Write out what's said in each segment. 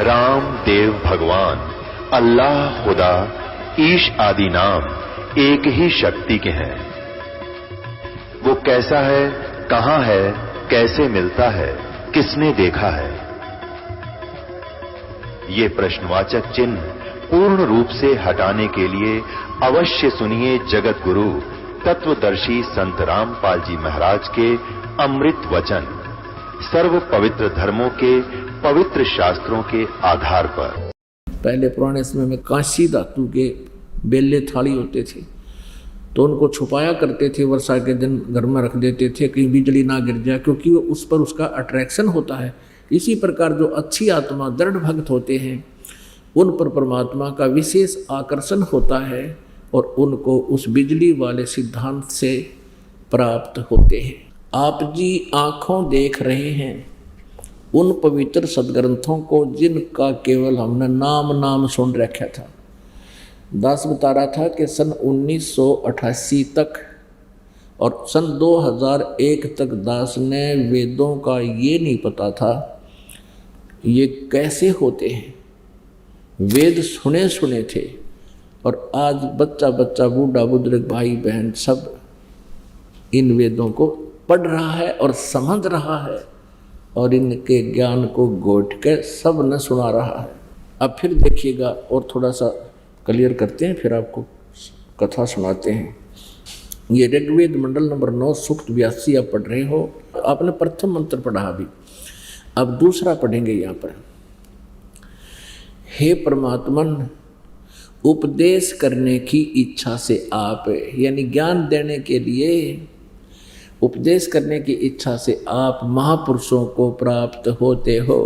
राम देव भगवान, अल्लाह खुदा, ईश आदि नाम एक ही शक्ति के हैं। वो कैसा है, कहां है, कैसे मिलता है, किसने देखा है? ये प्रश्नवाचक चिन्ह पूर्ण रूप से हटाने के लिए अवश्य सुनिए जगत गुरु तत्वदर्शी संत रामपाल जी महाराज के अमृत वचन, सर्व पवित्र धर्मों के पवित्र शास्त्रों के आधार पर। पहले पुराने समय में कांसी धातु के बेले थाली होते थे, तो उनको छुपाया करते थे, वर्षा के दिन घर में रख देते थे कहीं बिजली ना गिर जाए, क्योंकि वो उस पर उसका अट्रैक्शन होता है। इसी प्रकार जो अच्छी आत्मा दृढ़ भक्त होते हैं उन पर परमात्मा का विशेष आकर्षण होता है और उनको उस बिजली वाले सिद्धांत से प्राप्त होते हैं। आप जी आँखों देख रहे हैं उन पवित्र सदग्रंथों को जिनका केवल हमने नाम सुन रखा था। दास बता रहा था कि सन 1988 तक और सन 2001 तक दास ने वेदों का ये नहीं पता था ये कैसे होते हैं। वेद सुने थे और आज बच्चा बूढ़ा बुजुर्ग भाई बहन सब इन वेदों को पढ़ रहा है और समझ रहा है और इनके ज्ञान को घोट के सब न सुना रहा है। अब फिर देखिएगा और थोड़ा सा क्लियर करते हैं, फिर आपको कथा सुनाते हैं। ये ऋग्वेद मंडल नंबर 9 सूक्त 82 आप पढ़ रहे हो। आपने प्रथम मंत्र पढ़ा अभी, अब दूसरा पढ़ेंगे यहाँ पर। हे परमात्मन, उपदेश करने की इच्छा से आप, यानी ज्ञान देने के लिए उपदेश करने की इच्छा से आप महापुरुषों को प्राप्त होते हो।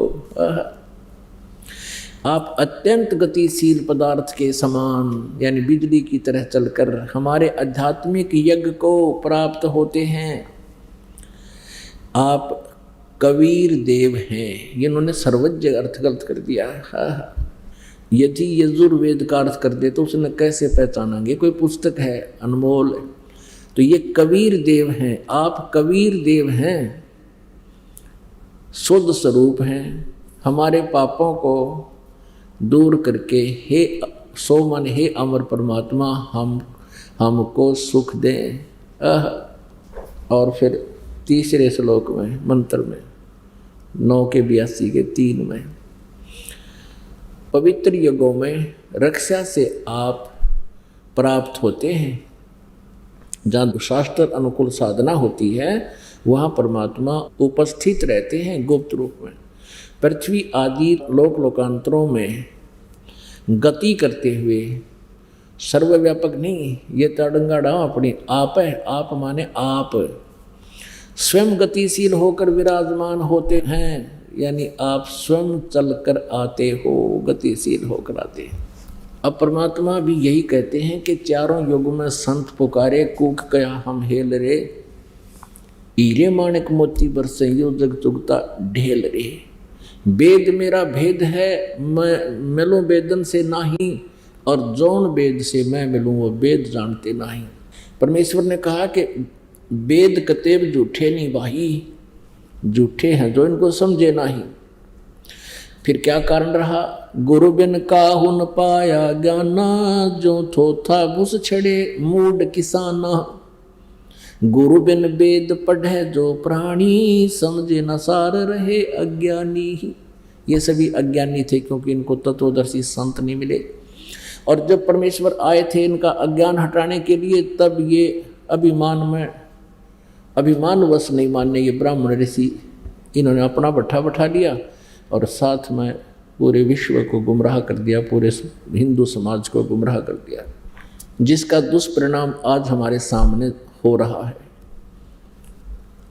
आप अत्यंत गतिशील पदार्थ के समान यानी बिजली की तरह चलकर हमारे आध्यात्मिक यज्ञ को प्राप्त होते हैं। आप कबीर देव हैं। ये इन्होंने सर्वज्ञ अर्थ गलत कर दिया। यदि यजुर्वेद का अर्थ कर दे तो उसने कैसे पहचानेंगे? कोई पुस्तक है अनमोल, तो ये कबीर देव हैं। आप कबीर देव हैं, शुद्ध स्वरूप हैं। हमारे पापों को दूर करके हे सोमन, हे अमर परमात्मा, हमको सुख दें। और फिर तीसरे श्लोक में मंत्र में 9 के 82 के 3 में, पवित्र युगों में रक्षा से आप प्राप्त होते हैं। जहाँ शास्त्र अनुकूल साधना होती है वहाँ परमात्मा उपस्थित रहते हैं गुप्त रूप में। पृथ्वी आदि लोकांतरों में गति करते हुए, सर्वव्यापक नहीं, ये तड़ंगाड़ा अपनी आप है। आप माने आप स्वयं गतिशील होकर विराजमान होते हैं, यानी आप स्वयं चलकर आते हो, गतिशील होकर आते हैं। अब परमात्मा भी यही कहते हैं कि चारों युग में संत पुकारे, कूक कया हम हेल रे, हीरे माणिक मोती बरसे यो जग चुगता ढेल रे। वेद मेरा भेद है, मैं मिलूं वेदन से नहीं, और जौन वेद से मैं मिलूं वो वेद जानते नहीं। परमेश्वर ने कहा कि वेद कतेब झूठे नहीं भाई, झूठे हैं जो इनको समझे नहीं। फिर क्या कारण रहा? गुरु बिन काहू न पाया ज्ञाना, जो थोथा बुस छड़े मूड किसाना। गुरु बिन वेद पढ़े जो प्राणी, समझे न सार रहे अज्ञानी। ये सभी अज्ञानी थे क्योंकि इनको तत्वदर्शी संत नहीं मिले। और जब परमेश्वर आए थे इनका अज्ञान हटाने के लिए, तब ये अभिमानवश नहीं मानने ये ब्राह्मण ऋषि, इन्होंने अपना बैठा लिया और साथ में पूरे विश्व को गुमराह कर दिया, पूरे हिंदू समाज को गुमराह कर दिया, जिसका दुष्परिणाम आज हमारे सामने हो रहा है।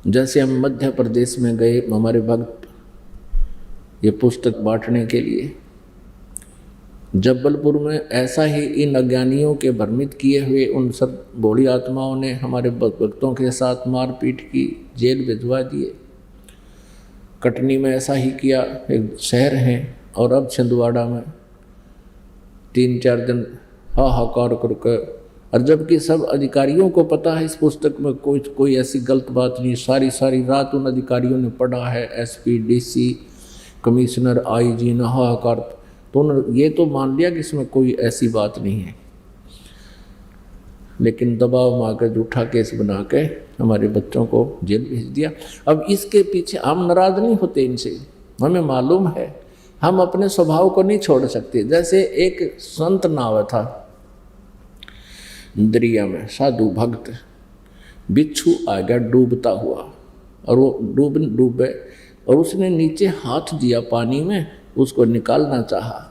जैसे हम मध्य प्रदेश में गए, हमारे भक्त ये पुस्तक बांटने के लिए, जबलपुर में ऐसा ही इन अज्ञानियों के भ्रमित किए हुए उन सब भोली आत्माओं ने हमारे भक्तों के साथ मारपीट की, जेल भिजवा दिए। कटनी में ऐसा ही किया, एक शहर है। और अब छिंदवाड़ा में 3-4 दिन हाहाकार करके, और जबकि सब अधिकारियों को पता है इस पुस्तक में कोई ऐसी गलत बात नहीं। सारी रात उन अधिकारियों ने पढ़ा है, SP, DC, कमिश्नर आईजी ने हाहाकार, तो उन्होंने ये तो मान लिया कि इसमें कोई ऐसी बात नहीं है, लेकिन दबाव में आकर झूठा केस बना के हमारे बच्चों को जेल भेज दिया। अब इसके पीछे हम नाराज नहीं होते इनसे, हमें मालूम है हम अपने स्वभाव को नहीं छोड़ सकते। जैसे एक संत नाव था दरिया में, साधु भक्त, बिच्छू आ गया डूबता हुआ और वो डूबे और उसने नीचे हाथ दिया पानी में, उसको निकालना चाहा,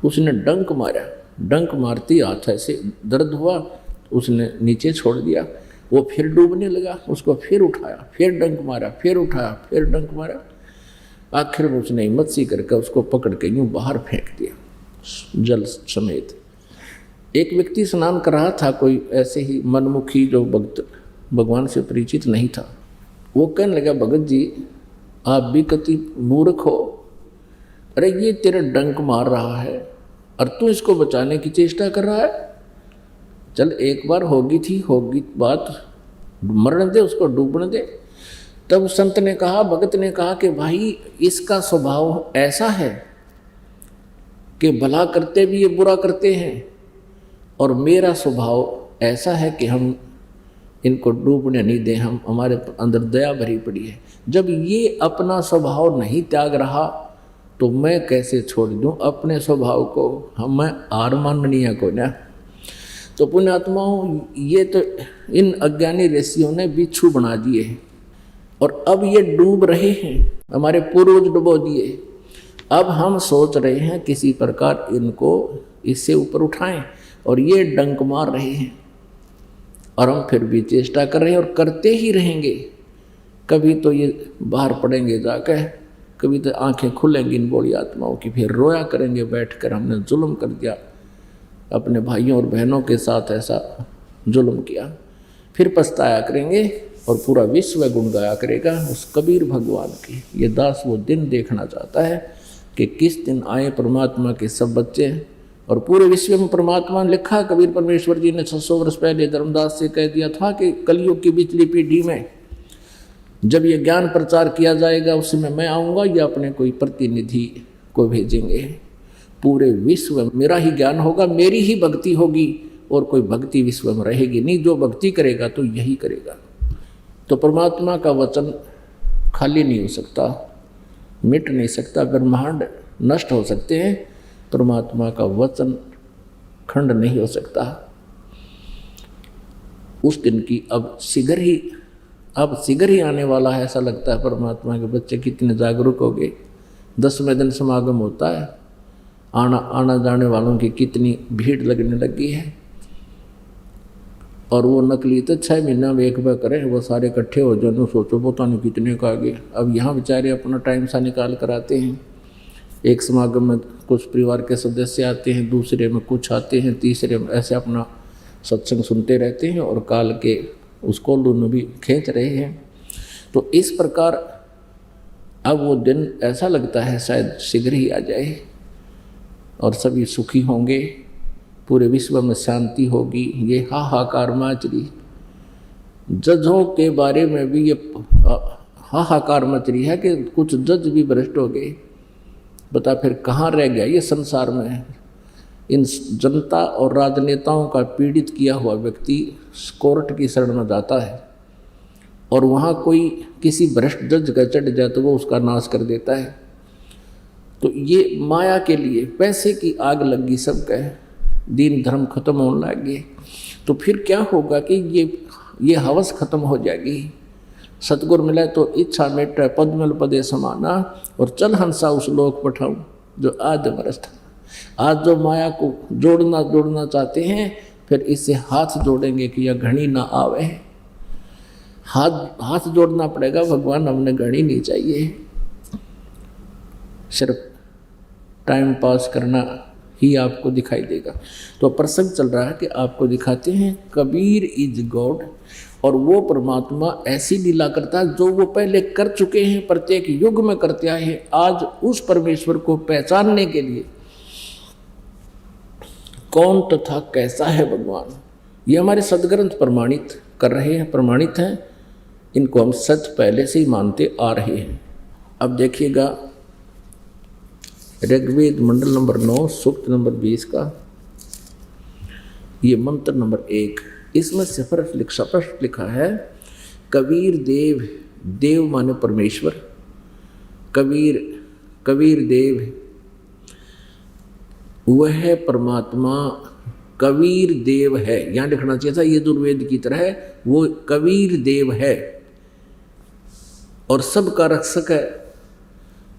उसने डंक मारा, डंक मारती हाथ ऐसे दर्द हुआ, उसने नीचे छोड़ दिया, वो फिर डूबने लगा, उसको फिर उठाया, फिर डंक मारा, फिर उठाया, फिर डंक मारा, आखिर में उसने हिम्मत सी करके उसको पकड़ के यूँ बाहर फेंक दिया जल समेत। एक व्यक्ति स्नान कर रहा था, कोई ऐसे ही मनमुखी जो भक्त भगवान से परिचित नहीं था, वो कहने लगा भगत जी आप भी कति मूर्ख हो, अरे ये तेरा डंक मार रहा है और तू इसको बचाने की चेष्टा कर रहा है, चल एक बार होगी बात, मरने दे उसको, डूबने दे। तब संत ने कहा, भगत ने कहा कि भाई इसका स्वभाव ऐसा है कि भला करते भी ये बुरा करते हैं, और मेरा स्वभाव ऐसा है कि हम इनको डूबने नहीं दें, हम हमारे अंदर दया भरी पड़ी है। जब ये अपना स्वभाव नहीं त्याग रहा तो मैं कैसे छोड़ दूं अपने स्वभाव को, मैं हार माननी है को ना। तो पुण्यात्माओं, ये तो इन अज्ञानी ऋषियों ने बिच्छू बना दिए और अब ये डूब रहे हैं, हमारे पूर्वज डुबो दिए। अब हम सोच रहे हैं किसी प्रकार इनको इससे ऊपर उठाएं, और ये डंक मार रहे हैं और हम फिर भी चेष्टा कर रहे हैं और करते ही रहेंगे। कभी तो ये बाहर पड़ेंगे जाकर, कभी तो आंखें खुलेंगी इन बोली आत्माओं की, फिर रोया करेंगे बैठकर हमने जुल्म कर दिया, अपने भाइयों और बहनों के साथ ऐसा जुल्म किया। फिर पछताया करेंगे और पूरा विश्व गुण गाया करेगा उस कबीर भगवान की। ये दास वो दिन देखना चाहता है कि किस दिन आए परमात्मा के सब बच्चे, और पूरे विश्व में परमात्मा ने लिखा, कबीर परमेश्वर जी ने 600 वर्ष पहले धर्मदास से कह दिया था कि कलयुग की पिछली पीढ़ी में जब ये ज्ञान प्रचार किया जाएगा उसमें मैं आऊँगा या अपने कोई प्रतिनिधि को भेजेंगे। पूरे विश्व में मेरा ही ज्ञान होगा, मेरी ही भक्ति होगी, और कोई भक्ति विश्व में रहेगी नहीं। जो भक्ति करेगा तो यही करेगा। तो परमात्मा का वचन खाली नहीं हो सकता, मिट नहीं सकता। ब्रह्मांड नष्ट हो सकते हैं, परमात्मा का वचन खंड नहीं हो सकता। उस दिन की अब शीघ्र ही आने वाला है, ऐसा लगता है। परमात्मा के बच्चे कितने जागरूक हो गए। 10वें दिन समागम होता है, आना जाने वालों की कितनी भीड़ लगने लगी है। और वो नकली तो 6 महीना में एक बार करें, वो सारे इकट्ठे हो जाए, सोचो पता नहीं कितने का आगे। अब यहाँ बेचारे अपना टाइम सा निकाल कर आते हैं। एक समागम में कुछ परिवार के सदस्य आते हैं, दूसरे में कुछ आते हैं, तीसरे में ऐसे अपना सत्संग सुनते रहते हैं और काल के उसको लून भी खींच रहे हैं। तो इस प्रकार अब वो दिन ऐसा लगता है शायद शीघ्र ही आ जाए और सभी सुखी होंगे, पूरे विश्व में शांति होगी। ये हाहाकार मच रही, जजों के बारे में भी ये हाहाकार मच रही है कि कुछ जज भी भ्रष्ट हो गए। बता फिर कहाँ रह गया ये संसार में। इन जनता और राजनेताओं का पीड़ित किया हुआ व्यक्ति कोर्ट की शरण में जाता है और वहाँ कोई किसी भ्रष्ट जज का चढ़ जाए तो वो उसका नाश कर देता है। तो ये माया के लिए पैसे की आग लगी सबका, दीन धर्म खत्म होने लगे। तो फिर क्या होगा कि ये हवस खत्म हो जाएगी। सतगुरु मिला तो इच्छा मेट पद्मल पदे समाना, और चल हंसा उस लोक पठाऊं जो आज मरस्थ। आज जो माया को जोड़ना चाहते हैं, फिर इससे हाथ जोड़ेंगे कि यह घड़ी ना आवे। हाथ जोड़ना पड़ेगा, भगवान हमने घड़ी नहीं चाहिए। सिर्फ टाइम पास करना ही आपको दिखाई देगा। तो प्रसंग चल रहा है कि आपको दिखाते हैं कबीर इज गॉड, और वो परमात्मा ऐसी लीला करता है जो वो पहले कर चुके हैं, प्रत्येक युग में करते आए हैं। आज उस परमेश्वर को पहचानने के लिए कौन तथा कैसा है भगवान, ये हमारे सदग्रंथ प्रमाणित कर रहे हैं, प्रमाणित हैं। इनको हम सच पहले से ही मानते आ रहे हैं। अब देखिएगा ऋग्वेद मंडल नंबर 9 सूक्त नंबर 20 का ये मंत्र नंबर 1। इसमें स्पष्ट लिखा है कबीर देव, देव माने परमेश्वर, कबीर देव वह परमात्मा कबीर देव है। यहाँ लिखना चाहिए था यजुर्वेद की तरह वो कबीर देव है और सबका रक्षक है,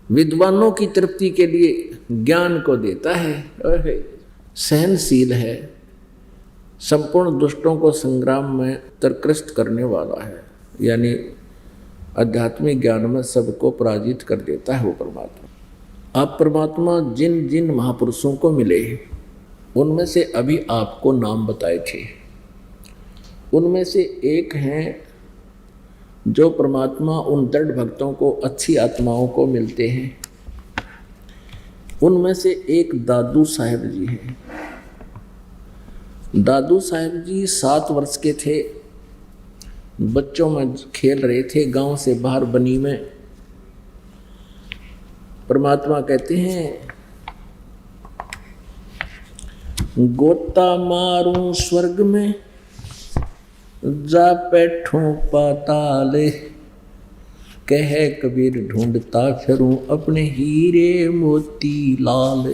विद्वानों की तृप्ति के लिए ज्ञान को देता है, सहनशील है, संपूर्ण दुष्टों को संग्राम में तरकृष्ट करने वाला है, यानी आध्यात्मिक ज्ञान में सबको पराजित कर देता है वो परमात्मा। आप परमात्मा जिन जिन महापुरुषों को मिले उनमें से अभी आपको नाम बताए थे, उनमें से एक हैं जो परमात्मा उन दृढ़ भक्तों को, अच्छी आत्माओं को मिलते हैं। उनमें से एक दादू साहेब जी हैं। दादू साहेब जी 7 वर्ष के थे, बच्चों में खेल रहे थे गांव से बाहर बनी में। परमात्मा कहते हैं गोता मारूं स्वर्ग में जा बैठूं पाताल, कह कबीर ढूंढता फिरूं अपने हीरे मोती लाल।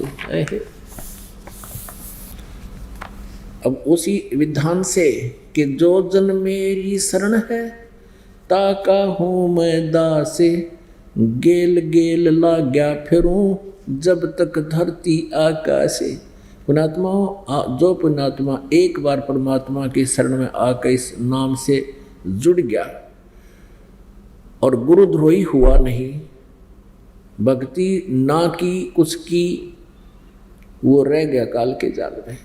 अब उसी विधान से कि जो जन मेरी शरण है ताका हूँ मैं दासे, गेल गेल लाग्या फिरूं जब तक धरती आकाशे। पुण्यात्मा, जो पुण्यात्मा एक बार परमात्मा की शरण में आकर इस नाम से जुड़ गया और गुरुद्रोही हुआ नहीं, भक्ति ना की कुछ की, वो रह गया काल के जाल में।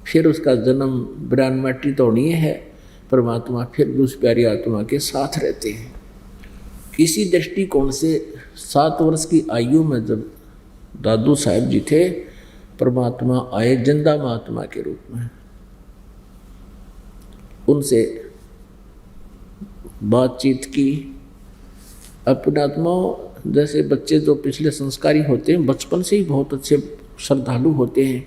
फिर उसका जन्म बिरान माटी तो नहीं है, परमात्मा फिर भी उस प्यारी आत्मा के साथ रहते हैं। इसी दृष्टिकोण से 7 वर्ष की आयु में जब दादू साहब जी थे, परमात्मा आए जिंदा महात्मा के रूप में। उनसे बातचीत की। अपनात्मा जैसे बच्चे जो पिछले संस्कारी होते हैं बचपन से ही बहुत अच्छे श्रद्धालु होते हैं,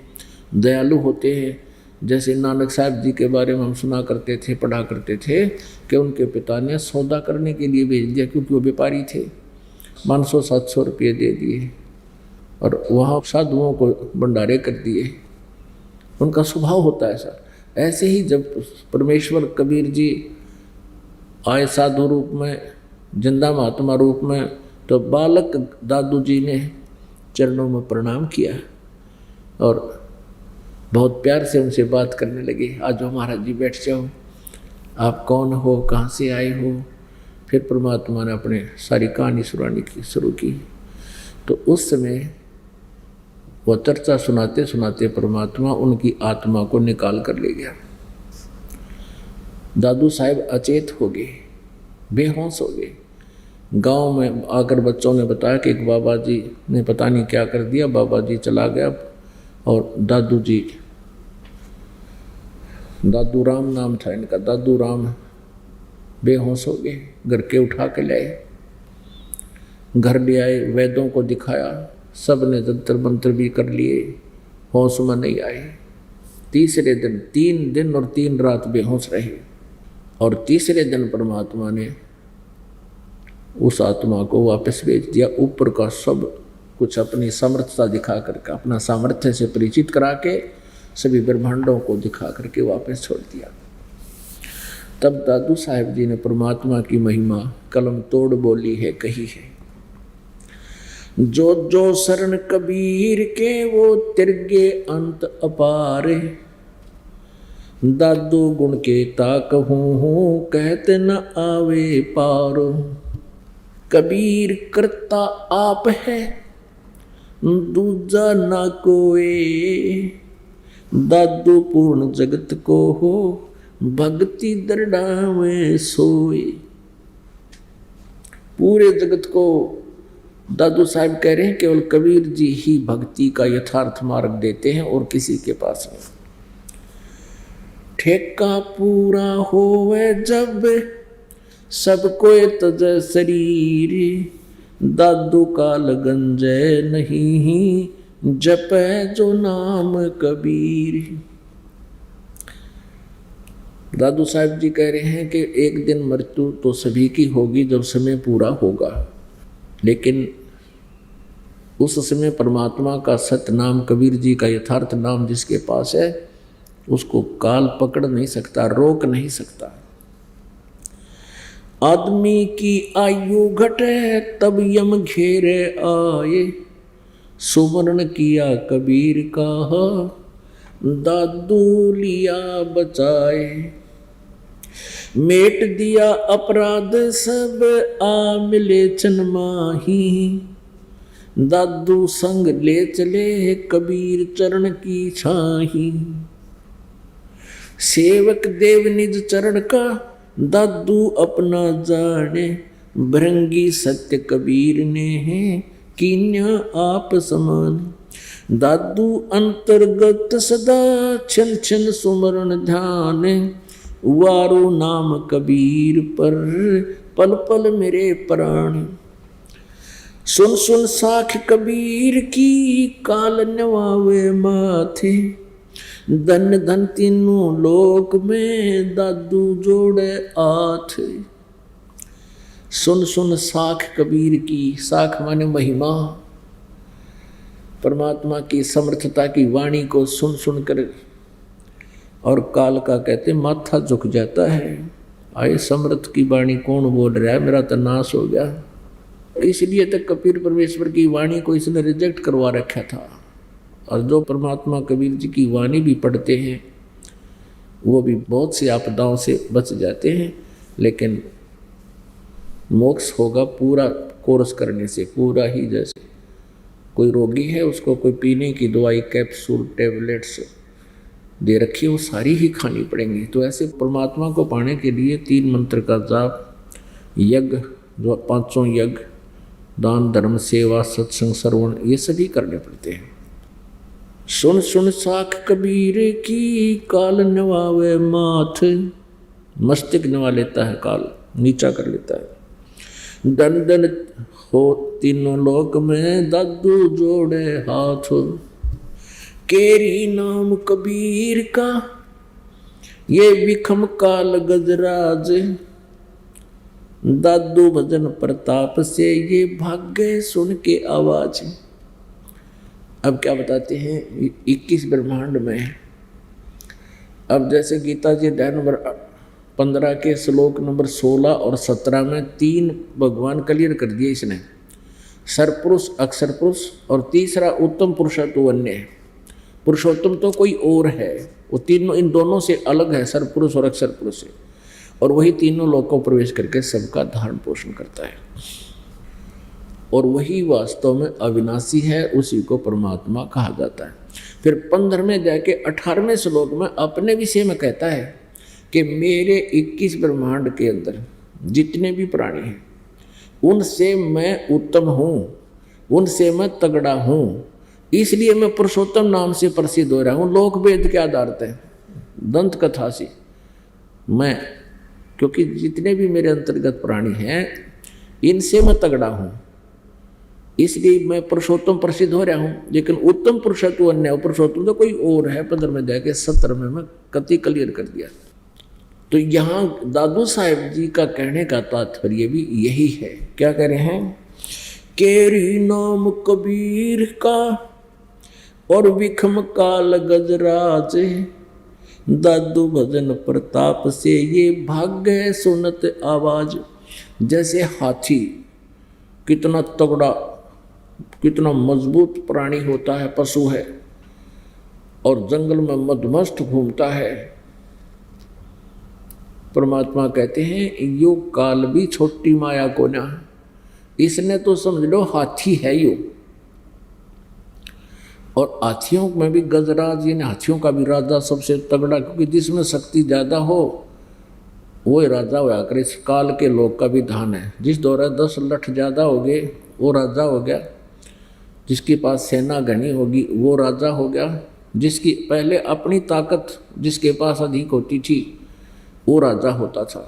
दयालु होते हैं। जैसे नानक साहब जी के बारे में हम सुना करते थे, पढ़ा करते थे कि उनके पिता ने सौदा करने के लिए भेज दिया, क्योंकि वो व्यापारी थे। 500-700 रुपये दे दिए और वहाँ साधुओं को भंडारे कर दिए। उनका स्वभाव होता है सर। ऐसे ही जब परमेश्वर कबीर जी आए साधु रूप में, जिंदा महात्मा रूप में, तो बालक दादू जी ने चरणों में प्रणाम किया और बहुत प्यार से उनसे बात करने लगे। आज महाराज जी बैठ जाओ, आप कौन हो, कहाँ से आए हो। फिर परमात्मा ने अपने सारी कहानी सुनाने की शुरू की। तो उस समय वो चर्चा सुनाते सुनाते परमात्मा उनकी आत्मा को निकाल कर ले गया। दादू साहब अचेत हो गए, बेहोश हो गए। गांव में आकर बच्चों ने बताया कि एक बाबा जी ने पता नहीं क्या कर दिया, बाबा जी चला गया और दादू जी, दादू राम नाम था इनका, दादू राम बेहोश हो गए। घर के उठा के लाए, घर ले आए, वैद्यों को दिखाया, सब ने जंतर मंत्र भी कर लिए, होश में नहीं आए। तीसरे दिन 3 दिन और 3 रात बेहोश रहे और तीसरे दिन परमात्मा ने उस आत्मा को वापस भेज दिया। ऊपर का सब कुछ अपनी समर्थता दिखा करके, अपना सामर्थ्य से परिचित करा के सभी ब्रह्मांडों को दिखा करके वापस छोड़ दिया। तब दादू साहब जी ने परमात्मा की महिमा कलम तोड़ बोली है, कही है। जो जो शरण कबीर के वो तिरगे अंत अपार, दादू गुण के ताकहूँ कहते न आवे पार। कबीर करता आप है दूजा ना कोई, दादू पूर्ण जगत को हो भक्ति दरडावे सोए। पूरे जगत को दादू साहब कह रहे हैं केवल कबीर जी ही भक्ति का यथार्थ मार्ग देते हैं और किसी के पास नहीं। ठेका पूरा होवे जब सब कोई तज शरीर, दादू काल गंजय नहीं, जपै जो नाम कबीर। दादू साहब जी कह रहे हैं कि एक दिन मृत्यु तो सभी की होगी जब समय पूरा होगा, लेकिन उस समय परमात्मा का सत्य नाम, कबीर जी का यथार्थ नाम जिसके पास है, उसको काल पकड़ नहीं सकता, रोक नहीं सकता। आदमी की आयु घटे तब यम घेरे आए, सुमरण किया कबीर का दादू लिया बचाए। मेट दिया अपराध सब आ मिले चन माही, दादू संग ले चले कबीर चरण की छाही। सेवक देव निज चरण का दादू अपना जाने, भृंगी सत्य कबीर ने है कीन्या आप समान। दादू अंतर्गत सदा छन छन सुमरण ध्यान, वारो नाम कबीर पर पल पल मेरे प्राण। सुन सुन साख कबीर की काल नवावे माथे, धन धन तीनों लोक में दादू जोड़े आठ। सुन सुन साख कबीर की, साख माने महिमा, परमात्मा की समर्थता की वाणी को सुन सुन कर, और काल का कहते माथा झुक जाता है। आए समर्थ की वाणी कौन बोल रहा है, मेरा तो नाश हो गया। इसलिए तक कबीर परमेश्वर की वाणी को इसने रिजेक्ट करवा रखा था। और जो परमात्मा कबीर जी की वाणी भी पढ़ते हैं वो भी बहुत सी आपदाओं से बच जाते हैं, लेकिन मोक्ष होगा पूरा कोर्स करने से, पूरा ही। जैसे कोई रोगी है, उसको कोई पीने की दवाई, कैप्सूल, टैबलेट्स दे रखी, वो सारी ही खानी पड़ेंगी। तो ऐसे परमात्मा को पाने के लिए 3 मंत्र का जाप, यज्ञ, जो 5 यज्ञ, दान धर्म सेवा सत्संग श्रवण, ये सभी करने पड़ते हैं। सुन सुन साख कबीर की काल नवावे माथ, मस्तक नवा लेता है काल, नीचा कर लेता है। दन दन हो तीनों लोक में दादू जोड़े हाथ, केरी नाम कबीर का ये विखम काल गजराज, दादू भजन प्रताप से ये भाग गए सुन के आवाज। अब क्या बताते हैं 21 ब्रह्मांड में। अब जैसे गीता जी अध्याय नंबर 15 के श्लोक नंबर 16 और 17 में 3 भगवान क्लियर कर दिए इसने, सरपुरुष, अक्षर पुरुष, और तीसरा उत्तम पुरुषत्व अन्य है। पुरुषोत्तम तो कोई और है, वो तीनों इन दोनों से अलग है, सरपुरुष और अक्षर पुरुष से, और वही तीनों लोकों प्रवेश करके सबका धारण पोषण करता है। और वही वास्तव में अविनाशी है, उसी को परमात्मा कहा जाता है। फिर 15वें जाके 18वें श्लोक में अपने विषय में कहता है कि मेरे 21 ब्रह्मांड के अंदर जितने भी प्राणी हैं उनसे मैं उत्तम हूँ, उनसे मैं तगड़ा हूँ, इसलिए मैं पुरुषोत्तम नाम से प्रसिद्ध हो रहा हूँ। लोक वेद के आधार पर, दंत कथा से मैं, क्योंकि जितने भी मेरे अंतर्गत प्राणी हैं इनसे मैं तगड़ा हूँ, इसलिए मैं पुरुषोत्तम प्रसिद्ध हो रहा हूँ। लेकिन उत्तम पुरुषत्व अन्य, पुरुषोत्तम तो कोई और है। 15 जाके 17 में मैं कति क्लियर कर दिया। तो यहाँ दादू साहेब जी का कहने का तात्पर्य भी यही है। क्या कह रहे हैं? केरी नाम कबीर का और विखम काल गजराज, दादू भजन प्रताप से ये भाग गए सुनत आवाज। जैसे हाथी कितना तगड़ा, कितना मजबूत प्राणी होता है, पशु है, और जंगल में मदमस्त घूमता है। परमात्मा कहते हैं यो काल भी छोटी माया को ना, इसने तो समझ लो हाथी है यो। और हाथियों में भी गजराज, यानी हाथियों का भी राजा सबसे तगड़ा, क्योंकि जिसमें शक्ति ज़्यादा हो वो राजा होया करे। इस काल के लोग का भी धान है, जिस दौरान 10 लठ ज़्यादा हो गए वो राजा हो गया, जिसके पास सेना घनी होगी वो राजा हो गया, जिसकी पहले अपनी ताकत जिसके पास अधिक होती थी वो राजा होता था।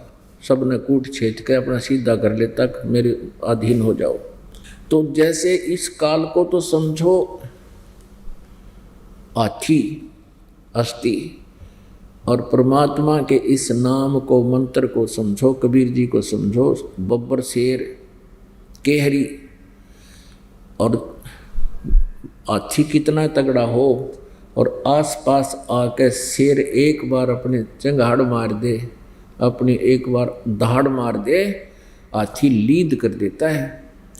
सब ने कूट छेद के अपना सीधा कर ले तक मेरे अधीन हो जाओ। तो जैसे इस काल को तो समझो हाथी अस्थि, और परमात्मा के इस नाम को मंत्र को समझो, कबीर जी को समझो बब्बर शेर केहरी। और हाथी कितना तगड़ा हो और आसपास आके शेर एक बार अपने चंगाड़ मार दे, अपनी एक बार दहाड़ मार दे, हाथी लीद कर देता है।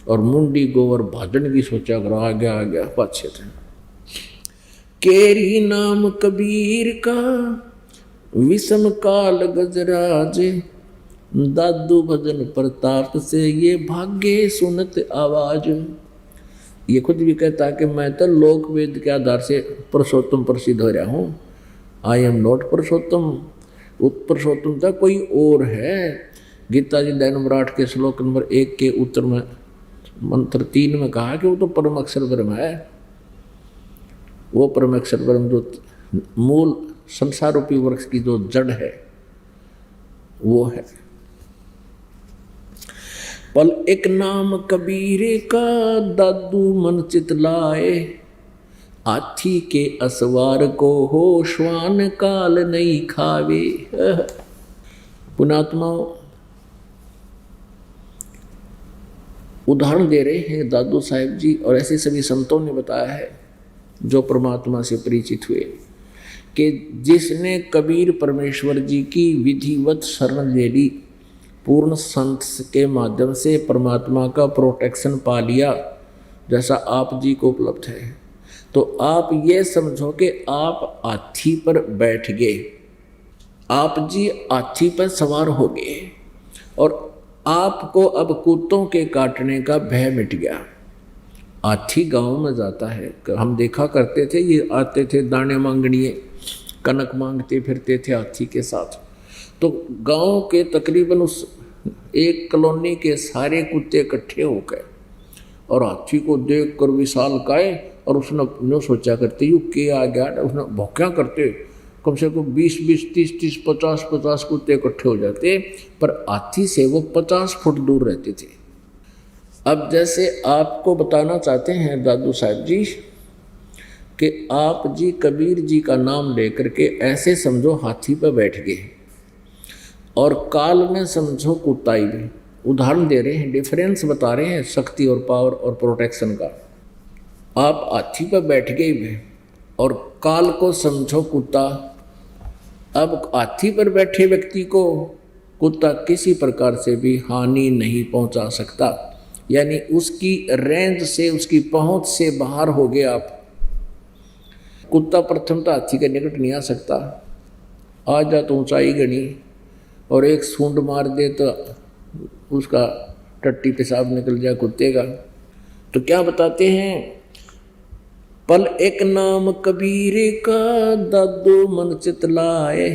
और मुंडी गोवर भाजन की सोचा करो, आ गया पाछे थे। केरी नाम कबीर का विषम काल गजराज, दादू भजन प्रताप से ये भाग्य सुनत आवाज। ये खुद भी कहता है कि मैं तो लोक वेद के आधार से पुरुषोत्तम प्रसिद्ध हो रहा हूँ। आई एम नॉट पुरुषोत्तम, पुरुषोत्तम तो कोई और है। गीता जी दैन विराट के श्लोक नंबर 1 के उत्तर में मंत्र 3 में कहा कि वो तो परम अक्षर ब्रह्म है। वो परम अक्षर ब्रह्म जो मूल संसार रूपी वृक्ष की जो जड़ है वो है। पल एक नाम कबीर का दादू मन चितलाए, हाथी के असवार को हो श्वान काल नहीं खावे। पुणात्मा उदाहरण दे रहे हैं दादू साहिब जी, और ऐसे सभी संतों ने बताया है जो परमात्मा से परिचित हुए कि जिसने कबीर परमेश्वर जी की विधिवत शरण ले ली, पूर्ण संत के माध्यम से परमात्मा का प्रोटेक्शन पा लिया, जैसा आप जी को उपलब्ध है, तो आप ये समझो कि आप हाथी पर बैठ गए, आप जी हाथी पर सवार हो गए और आपको अब कुत्तों के काटने का भय मिट गया। हाथी गांव में जाता है, हम देखा करते थे, ये आते थे दाने मांगनिए, कनक मांगते फिरते थे हाथी के साथ। तो गांव के तकरीबन उस एक कॉलोनी के सारे कुत्ते इकट्ठे हो गए और हाथी को देख कर विशाल काए, और उसने न सोचा करते यू के आ गया, उसने भौंक्या करते कम से कम 20-20, 30-30, 50-50 कुत्ते इकट्ठे हो जाते, पर हाथी से वो 50 फुट दूर रहते थे। अब जैसे आपको बताना चाहते हैं दादू साहब जी कि आप जी कबीर जी का नाम लेकर के ऐसे समझो हाथी पर बैठ गए और काल में समझो कुत्ताई में। उदाहरण दे रहे हैं, डिफरेंस बता रहे हैं शक्ति और पावर और प्रोटेक्शन का। आप हाथी पर बैठ गए और काल को समझो कुत्ता। अब हाथी पर बैठे व्यक्ति को कुत्ता किसी प्रकार से भी हानि नहीं पहुंचा सकता, यानी उसकी रेंज से, उसकी पहुंच से बाहर हो गए आप। कुत्ता प्रथम तो हाथी के निकट नहीं आ सकता, आ जा तो ऊंचाई गणी और एक सूंड मार दे तो उसका टट्टी पेशाब निकल जाए कुत्ते का। तो क्या बताते हैं, पल एक नाम कबीर का दादू मन चितलाए,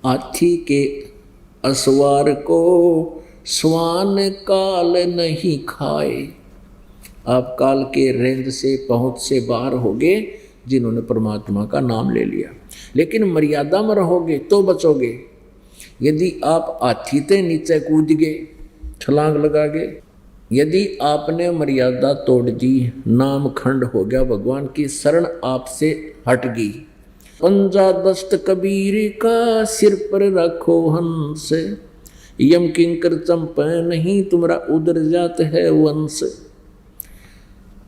हाथी के असवार को स्वान काल नहीं खाए। आप काल के रेंज से, पहुंच से बाहर हो गए जिन्होंने परमात्मा का नाम ले लिया। लेकिन मर्यादा में रहोगे तो बचोगे। यदि आप हाथी से नीचे कूद गए, छलांग लगा गए, यदि आपने मर्यादा तोड़ दी, नाम खंड हो गया, भगवान की शरण आपसे हट गई। पंजा दस्त कबीर का सिर पर रखो हंस, यम किंकर चंपे नहीं तुम्हारा उधर जात है वंश।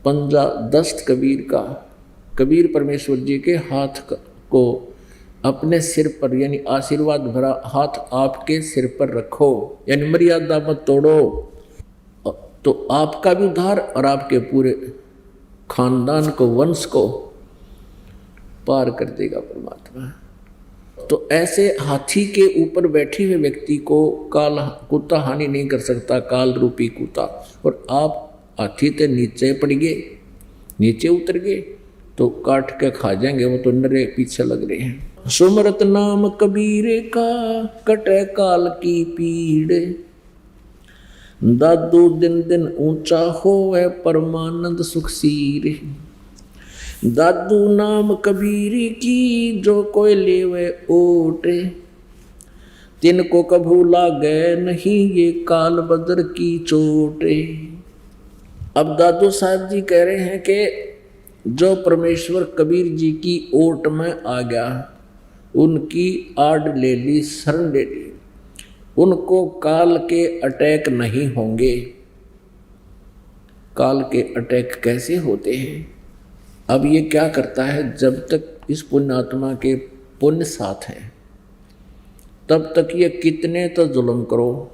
पंजा दस्त कबीर का, कबीर परमेश्वर जी के हाथ को अपने सिर पर, यानी आशीर्वाद भरा हाथ आपके सिर पर रखो, यानी मर्यादा मत तोड़ो, तो आपका भी उद्धार और आपके पूरे खानदान को, वंश को पार कर देगा परमात्मा। तो ऐसे हाथी के ऊपर बैठे हुए व्यक्ति को काल, कुत्ता हानि नहीं कर सकता, काल रूपी कुत्ता। और आप हाथी से नीचे पड़ गए, नीचे उतर गए तो काट के खा जाएंगे, वो तो नरे पीछे लग रहे हैं। सुमरत नाम कबीर का कटे काल की पीड़, दादू दिन दिन ऊंचा होवे परमानंद सुखसीर। दादू नाम कबीर की जो कोई लेवे ओट, तिनको कभू लागे नहीं ये काल बदर की चोट। अब दादू साहब जी कह रहे हैं कि जो परमेश्वर कबीर जी की ओट में आ गया, उनकी आड़ ले ली, शरण ले ली, उनको काल के अटैक नहीं होंगे। काल के अटैक कैसे होते हैं? अब ये क्या करता है, जब तक इस पुण्यात्मा के पुण्य साथ है तब तक ये कितने तो जुल्म करो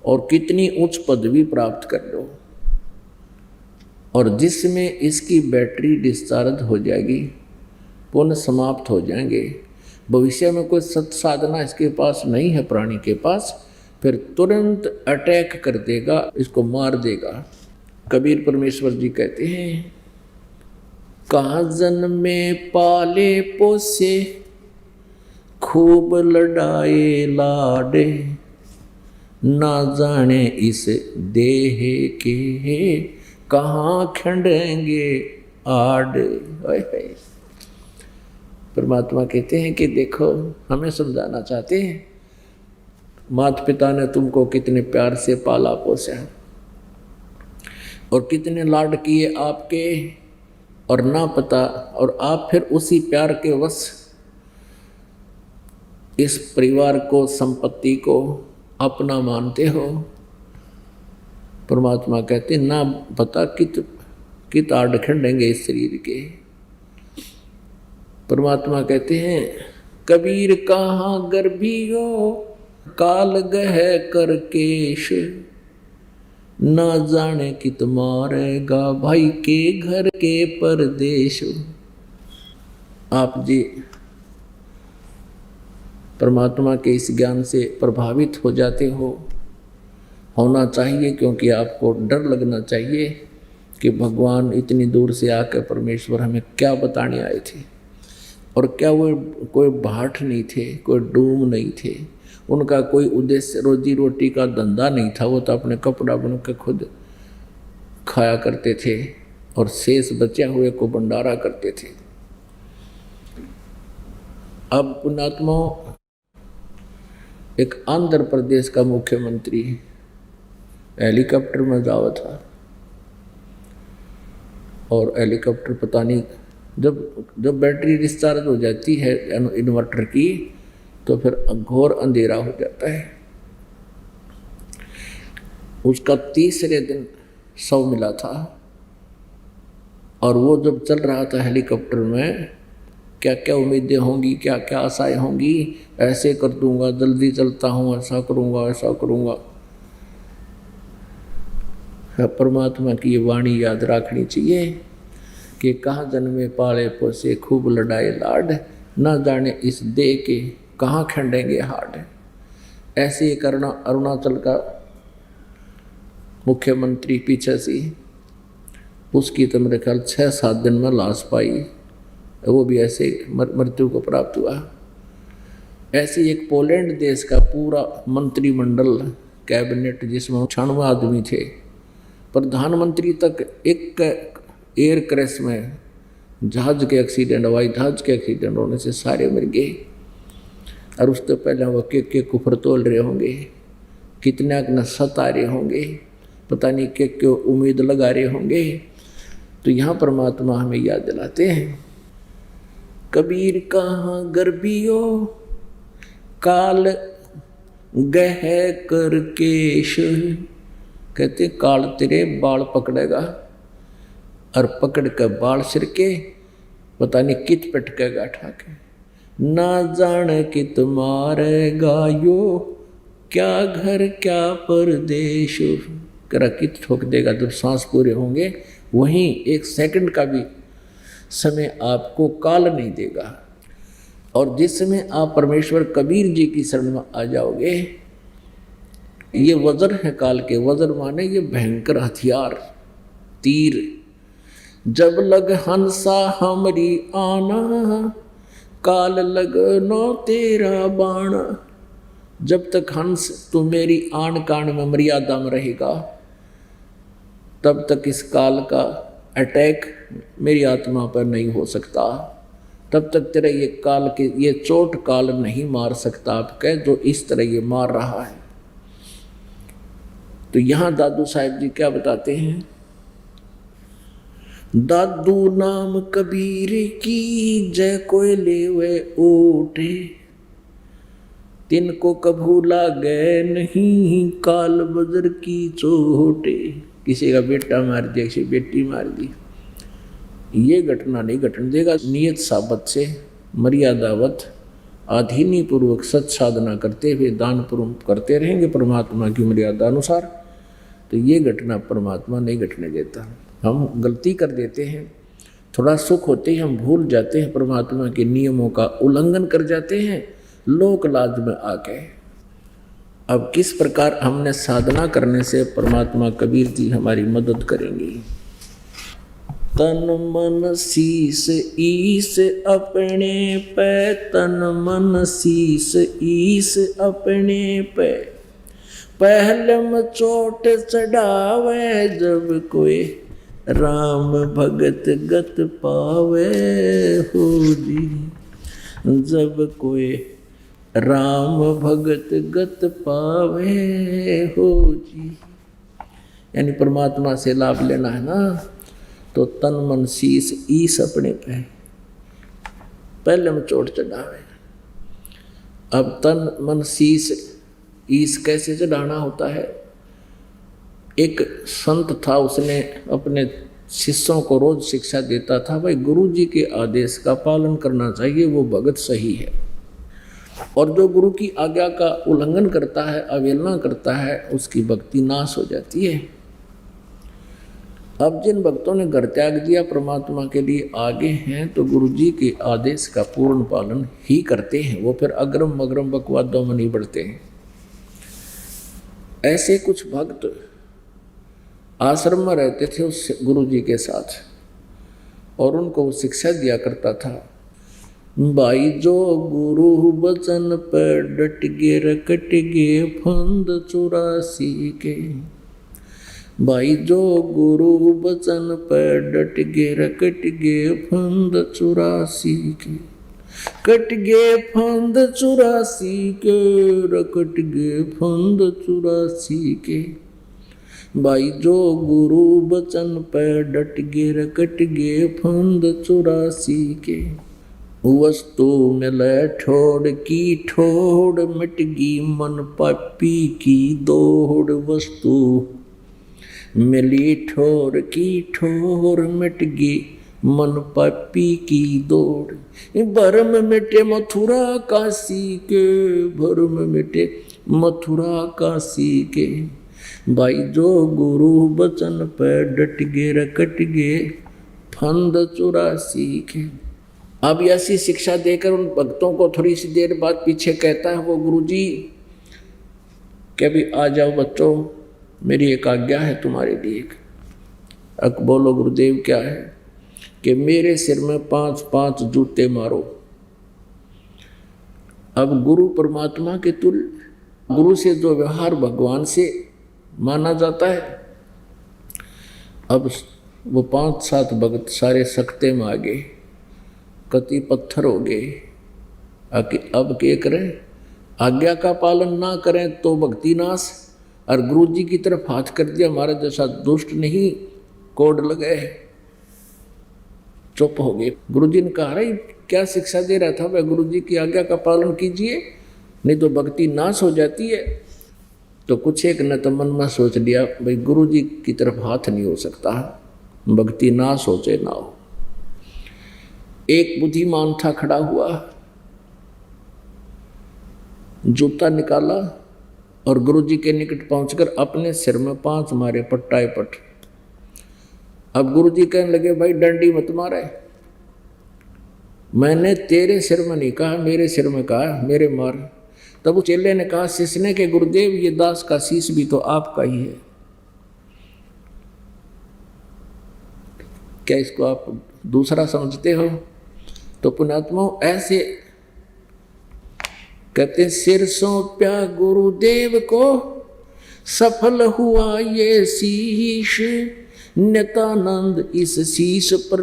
और कितनी उच्च पदवी प्राप्त कर लो, और जिसमें इसकी बैटरी डिस्चार्ज हो जाएगी, पुण्य समाप्त हो जाएंगे, भविष्य में कोई सत साधना इसके पास नहीं है, प्राणी के पास, फिर तुरंत अटैक कर देगा, इसको मार देगा। कबीर परमेश्वर जी कहते हैं, कहाँ जन्मे पाले पोसे, खूब लड़ाए लाडे, ना जाने इस देह के कहाँ खंडेंगे आड़। परमात्मा कहते हैं कि देखो, हमें समझाना चाहते हैं, माता पिता ने तुमको कितने प्यार से पाला पोसा और कितने लाड किए आपके, और ना पता, और आप फिर उसी प्यार के वश इस परिवार को, संपत्ति को अपना मानते हो। परमात्मा कहते ना पता कित आड़ खंडेंगे इस शरीर के। परमात्मा कहते हैं, कबीर कहाँ गर्भी हो, काल गह कर केश, ना जाने कित मारेगा भाई के घर के परदेश। आप जी परमात्मा के इस ज्ञान से प्रभावित हो जाते हो, होना चाहिए, क्योंकि आपको डर लगना चाहिए कि भगवान इतनी दूर से आकर परमेश्वर हमें क्या बताने आए थे, और क्या वो कोई भाट नहीं थे, कोई डूम नहीं थे, उनका कोई उद्देश्य रोजी रोटी का धंधा नहीं था, वो तो अपने कपड़ा बन के खुद खाया करते थे और शेष बचे हुए को भंडारा करते थे। अब पुण्यात्मा, एक आंध्र प्रदेश का मुख्यमंत्री हेलीकॉप्टर में जावा था, और हेलीकॉप्टर पता नहीं, जब बैटरी डिस्चार्ज हो जाती है इन्वर्टर की, तो फिर घोर अंधेरा हो जाता है। उसका तीसरे दिन शव मिला था, और वो जब चल रहा था हेलीकॉप्टर में, क्या क्या उम्मीदें होंगी, क्या क्या आशाएं होंगी, ऐसे कर दूंगा, जल्दी चलता हूँ, ऐसा करूँगा, ऐसा करूँगा। परमात्मा की ये वाणी याद रखनी चाहिए कि कहाँ जन्मे पाले पोसे, खूब लड़ाए लाड, ना जाने इस देह के कहाँ खंडेंगे हाड। ऐसे ही करना। अरुणाचल का मुख्यमंत्री पीछे से, उसकी तो मेरे ख्याल 6-7 दिन में लाश पाई, वो भी ऐसे मृत्यु को प्राप्त हुआ। ऐसे एक पोलैंड देश का पूरा मंत्रिमंडल, कैबिनेट, जिसमें 96 आदमी थे, प्रधानमंत्री तक एक एयर क्रैश में, जहाज के एक्सीडेंट, हवाई जहाज के एक्सीडेंट होने से सारे मर गए। और उससे पहले वो के कुफर तोल रहे होंगे, कितना न सता रहे होंगे, पता नहीं के उम्मीद लगा रहे होंगे। तो यहाँ परमात्मा हमें याद दिलाते हैं, कबीर कहाँ गर्भियो, काल गह कर केश। कहते काल तेरे बाल पकड़ेगा, और पकड़ कर बाल सिर के पता नहीं कित पटकेगा ठाके, ना जाने कित मारेगा यो, क्या घर क्या परदेश। करा कित ठोक देगा। जब सांस पूरे होंगे, वहीं 1 सेकंड का भी समय आपको काल नहीं देगा। और जिस समय आप परमेश्वर कबीर जी की शरण में आ जाओगे, ये वज्र है काल के। वज्र माने ये भयंकर हथियार, तीर। जब लग हंसा हमरी आना, काल लग नो तेरा बाण। जब तक हंस तू मेरी आन कान में मर्यादा में रहेगा, तब तक इस काल का अटैक मेरी आत्मा पर नहीं हो सकता। तब तक तेरा ये काल के ये चोट काल नहीं मार सकता आपके, जो इस तरह ये मार रहा है। तो यहाँ दादू साहिब जी क्या बताते हैं, दादू नाम कबीर की जय कोय लेवे ओटे, तिनको कभू लागे नहीं काल बजर की चोटे। किसी का बेटा मार दिया, किसी बेटी मार दी, ये घटना नहीं घटने देगा। नियत साबत से मर्यादावत आधीनी पूर्वक सत साधना करते हुए दान पूर्वक करते रहेंगे परमात्मा की मर्यादा अनुसार, तो ये घटना परमात्मा नहीं घटने देता। हम गलती कर देते हैं, थोड़ा सुख होते ही हम भूल जाते हैं, परमात्मा के नियमों का उल्लंघन कर जाते हैं लोक लाज में आके। अब किस प्रकार हमने साधना करने से परमात्मा कबीर जी हमारी मदद करेंगी। तन मन शीस ईस अपने पे, तन मन शीस ईस अपने पे, पहले में चोट चढ़ावे जब कोई राम भगत गत पावे हो जी, जब कोई राम भगत गत पावे हो जी। यानी परमात्मा से लाभ लेना है ना, तो तन मन शीस ईस अपने पे, पहले में चोट चढ़ावे। अब तन मन शीस ईस कैसे चढ़ाना होता है। एक संत था, उसने अपने शिष्यों को रोज शिक्षा देता था, भाई गुरु जी के आदेश का पालन करना चाहिए, वो भगत सही है, और जो गुरु की आज्ञा का उल्लंघन करता है, अवहेलना करता है, उसकी भक्ति नाश हो जाती है। अब जिन भक्तों ने घर त्याग दिया, परमात्मा के लिए आगे हैं, तो गुरु जी के आदेश का पूर्ण पालन ही करते हैं, वो फिर अग्रम मग्रम बकवादों में नहीं बढ़ते हैं। ऐसे कुछ भक्त आश्रम में रहते थे उस गुरु जी के साथ, और उनको वो शिक्षा दिया करता था, भाई जो गुरु वचन पर डट गे रकट गे फंद 84 के, भाई जो गुरु वचन पर डट गे रकट गे फंद 84 के, कट गे फंद 84 के, रकट गे फंद 84 के, भाई जो गुरु वचन पर डट गे रकट गे फंद 84 के, वस्तु मिले ठोड़ की ठोड़ मिटगी मन पापी की दौड़, वस्तु मिली ठोर की ठोर मिटगी मन पापी की दौड़, भरम मिटे मथुरा काशी के, भरम मिटे मथुरा काशी के, भाई जो गुरु वचन पर डट गे रकट गे फंद 84 के। अब ऐसी शिक्षा देकर उन भक्तों को थोड़ी सी देर बाद पीछे कहता है वो गुरु जी कि अभी आ जाओ बच्चों, मेरी एक आज्ञा है तुम्हारे लिए। अब बोलो गुरुदेव क्या है, कि मेरे सिर में 5-5 जूते मारो। अब गुरु परमात्मा के तुल्य, गुरु से जो व्यवहार भगवान से माना जाता है, अब वो 5-7 भक्त सारे सख्ते में आ गए, कति पत्थर हो गए। अब क्या करें, आज्ञा का पालन ना करें तो भक्ति नाश, और गुरु जी की तरफ हाथ कर दिया, हमारा जैसा दुष्ट नहीं कोड लगे, चुप हो गए। गुरु जी ने कहा रही क्या शिक्षा दे रहा था, वह गुरु जी की आज्ञा का पालन कीजिए, नहीं तो भक्ति नाश हो जाती है। तो कुछ एक न तो मन में सोच लिया, भाई गुरु जी की तरफ हाथ नहीं हो सकता, भक्ति नाश हो चाहे ना हो। एक बुद्धिमान था खड़ा हुआ, जूता निकाला और गुरु जी के निकट पहुंचकर अपने सिर में 5 मारे पट्टाए पट। अब गुरु जी कहने लगे, भाई डंडी मत मारे, मैंने तेरे सिर में नहीं कहा, मेरे सिर में कहा, मेरे मार। तब उस चेले ने कहा शिष्य ने कि गुरुदेव ये दास का शीश भी तो आपका ही है, क्या इसको आप दूसरा समझते हो? तो पुण्यात्मा ऐसे कहते, सिर सौंप्या गुरुदेव को सफल हुआ ये शीश, नित्यानंद इस शीश पर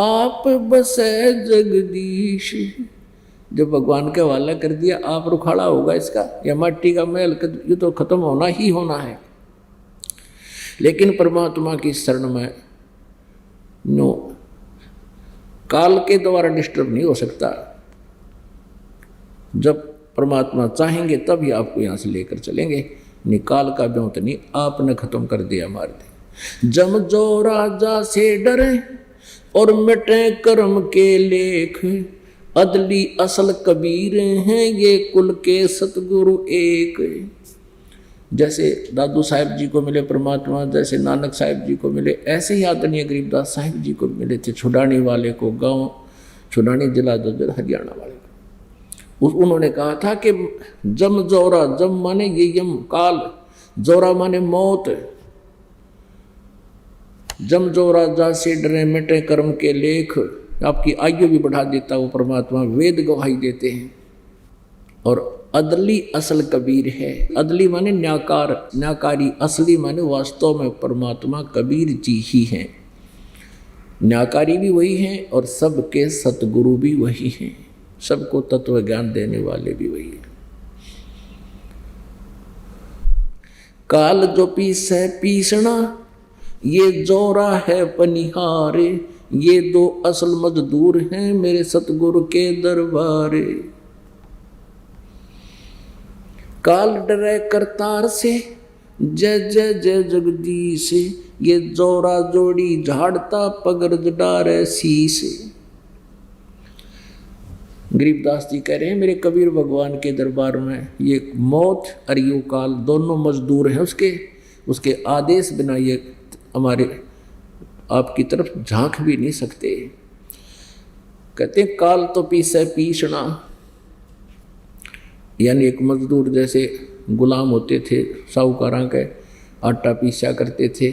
आप बसे जगदीश। जब भगवान के हवाला कर दिया, आप रुखाड़ा होगा इसका, या माटी का महल, ये तो खत्म होना ही होना है। लेकिन परमात्मा की शरण में नो काल के द्वारा डिस्टर्ब नहीं हो सकता। जब परमात्मा चाहेंगे तभी आपको यहाँ से लेकर चलेंगे, निकाल का ब्योंत नहीं आपने खत्म कर दिया, मार दिया। जम जो राजा से डरे और मिटे कर्म के लेख, अदली असल कबीर हैं ये कुल के सतगुरु एक। जैसे दादू साहिब जी को मिले परमात्मा, जैसे नानक साहिब जी को मिले, ऐसे ही आदरणीय गरीबदास साहिब जी को मिले थे। छुड़ानी वाले को गांव छुड़ानी जिला ददर हरियाणा वाले को उन्होंने कहा था कि जम जोरा, जम माने ये यम काल, जोरा माने मौत। जम जोरा जा से डरे मिटे कर्म के लेख, आपकी आयु भी बढ़ा देता वो परमात्मा, वेद गवाही देते हैं। और अदली असल कबीर है, अदली माने न्याकार, न्याकारी, असली माने वास्तव में परमात्मा कबीर जी ही हैं। न्याकारी भी वही हैं और सबके सतगुरु भी वही हैं, सबको तत्व ज्ञान देने वाले भी वही हैं। काल जो पीसे पीसना ये जोरा है पनिहारे, ये दो असल मजदूर हैं मेरे सतगुरु के दरबारे। काल डरे करतार से जय जय जय जगदीश, ये जोरा जोड़ी झाड़ता पगरज डारे शीश। गरीबदास जी कह रहे हैं मेरे कबीर भगवान के दरबार में ये मौत और यू काल दोनों मजदूर हैं उसके आदेश बिना ये हमारे आपकी तरफ झांक भी नहीं सकते। कहते हैं काल तो पीसे पीसना, यानी एक मजदूर जैसे गुलाम होते थे साहूकारों के, आटा पीसा करते थे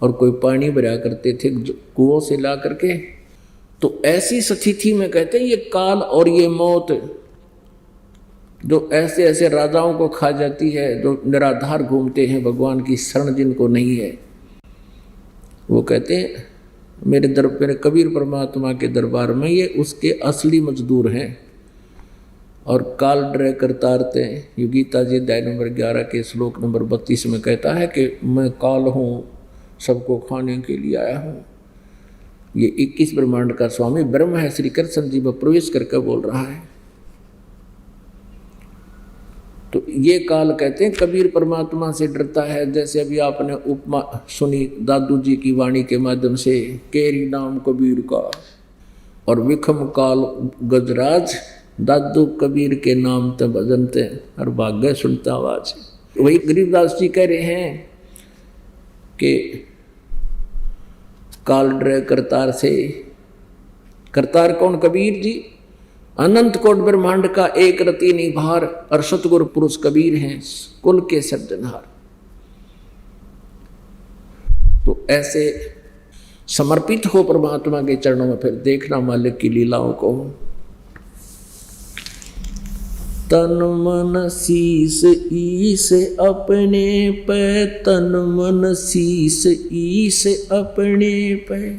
और कोई पानी भरा करते थे कुओं से ला करके। तो ऐसी स्थिति में कहते हैं ये काल और ये मौत जो ऐसे ऐसे राजाओं को खा जाती है, जो निराधार घूमते हैं, भगवान की शरण जिनको नहीं है, वो कहते हैं मेरे कबीर परमात्मा के दरबार में ये उसके असली मजदूर हैं। और काल डरे करतारते, ये गीता जी अध्याय नंबर 11 के श्लोक नंबर 32 में कहता है कि मैं काल हूँ, सबको खाने के लिए आया हूँ। ये 21 ब्रह्मांड का स्वामी ब्रह्म है, श्री कृष्ण जी में प्रवेश करके बोल रहा है। तो ये काल कहते हैं कबीर परमात्मा से डरता है। जैसे अभी आपने उपमा सुनी दादू जी की वाणी के माध्यम से, केरी नाम कबीर का और विखम काल गजराज, दादू कबीर के नाम ते भजनते और भाग्य सुनता आवाज। वही गरीबदास जी कह रहे हैं कि काल डरे करतार से। करतार कौन? कबीर जी। अनंत कोट ब्रह्मांड का एक रति निभार और सतगुरु पुरुष कबीर हैं, कुल के सज्जनहार। तो ऐसे समर्पित हो परमात्मा के चरणों में, फिर देखना मालिक की लीलाओं को। तन मन शीस ईस अपने पे, तन मन शीस ईस अपने पे,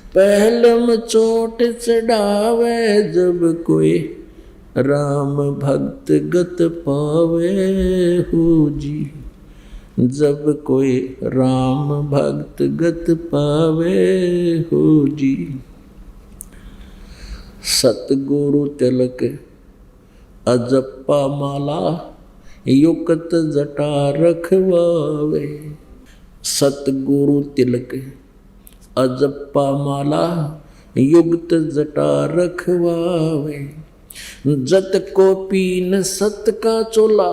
पहलम चोट चढ़ावे जब कोई राम भक्त गत पावे हो जी, जब कोई राम भक्त गत पावे हो जी। सतगुरु तिलक अजप्पा माला युक्त जटा रखवावे, सतगुरु तिलक अजप्पा माला युक्त जटा रखवावे। जत को पीन सत का चोला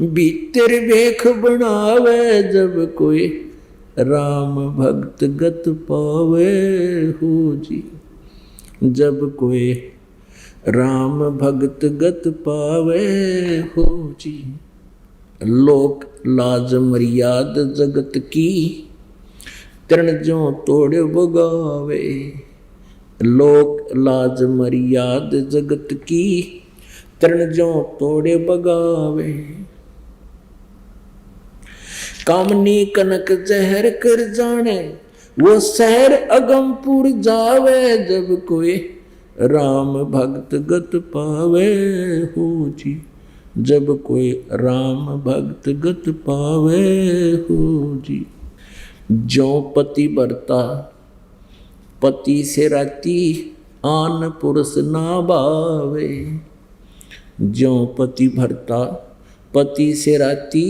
भीतर भेख बनावे, जब कोई राम भक्त गत पावे हो जी, जब कोई राम भक्त गत पावे हो जी। लोक लाज मर्याद जगत की तृण ज्यों तोड़ बगावे, लोक लाज मर्याद जगत की तृण ज्यों तोड़े बगावे। कामनी कनक जहर कर जाने वो शहर अगमपुर जावे, जब कोई राम भक्त गत पावे हो जी, जब कोई राम भक्त गत पावे हो जी। जो पति बरता पति से राती आन पुरुष ना भावे। जो पति भरता पति से राती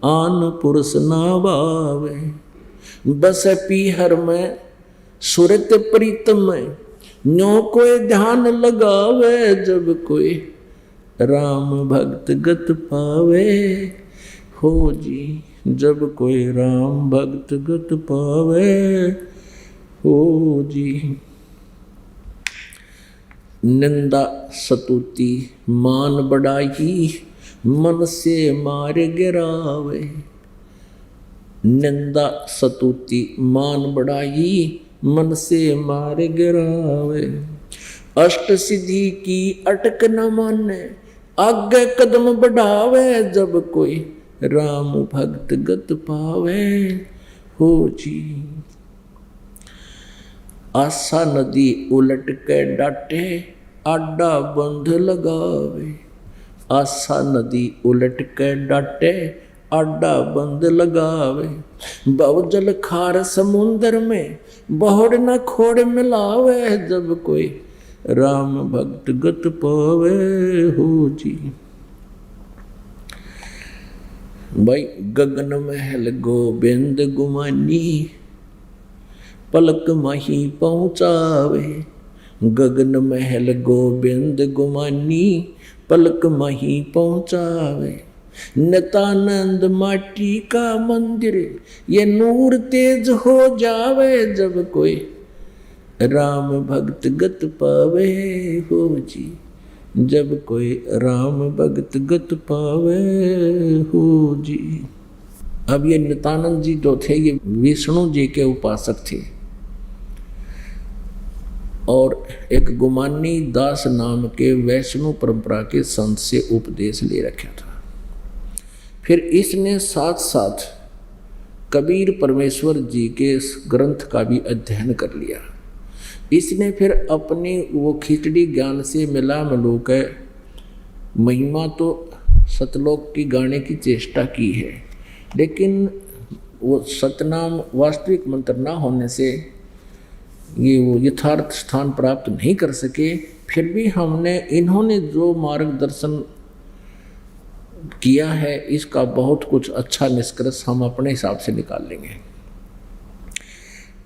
आन पुरुष ना भावे। बस पीहर में सुरत प्रीतम में न्यो कोई ध्यान लगावे। जब कोई राम भक्त गत पावे हो जी। जब कोई राम भक्त गत पावे हो जी। निंदा सतुति मान बढ़ाई मन से मार गिरावे। निंदा सतुति मान बढ़ाई मन से मार गिरावे। अष्ट सिद्धि की अटक न माने आगे कदम बढ़ावे। जब कोई राम भक्त गत पावे हो जी। आशा नदी उलट के डाटे आडा बंध लगावे। आशा नदी उलट के डाटे आडा बंद लगावे। बहुजल खार समुंदर में बहुड़ न खोड़ मिलावे। जब कोई राम भक्त गत पावे हो जी। भाई गगन महल गोबिंद गुमानी पलक माही पहुँचावे। गगन महल गोबिंद गुमानी पलक माही पहुँचावे। नितानंद माटी का मंदिर ये नूर तेज हो जावे। जब कोई राम भक्त गत पावे हो जी। जब कोई राम भक्त गत पावे हो जी। अब ये नितानंद जी जो थे ये विष्णु जी के उपासक थे और एक गुमानी दास नाम के वैष्णव परंपरा के संत से उपदेश ले रखा था। फिर इसने साथ साथ कबीर परमेश्वर जी के ग्रंथ का भी अध्ययन कर लिया। इसने फिर अपनी वो खिचड़ी ज्ञान से मिला मिलू के महिमा तो सतलोक की गाने की चेष्टा की है, लेकिन वो सतनाम वास्तविक मंत्र ना होने से ये वो यथार्थ स्थान प्राप्त नहीं कर सके। फिर भी हमने इन्होंने जो मार्गदर्शन किया है इसका बहुत कुछ अच्छा निष्कर्ष हम अपने हिसाब से निकाल लेंगे।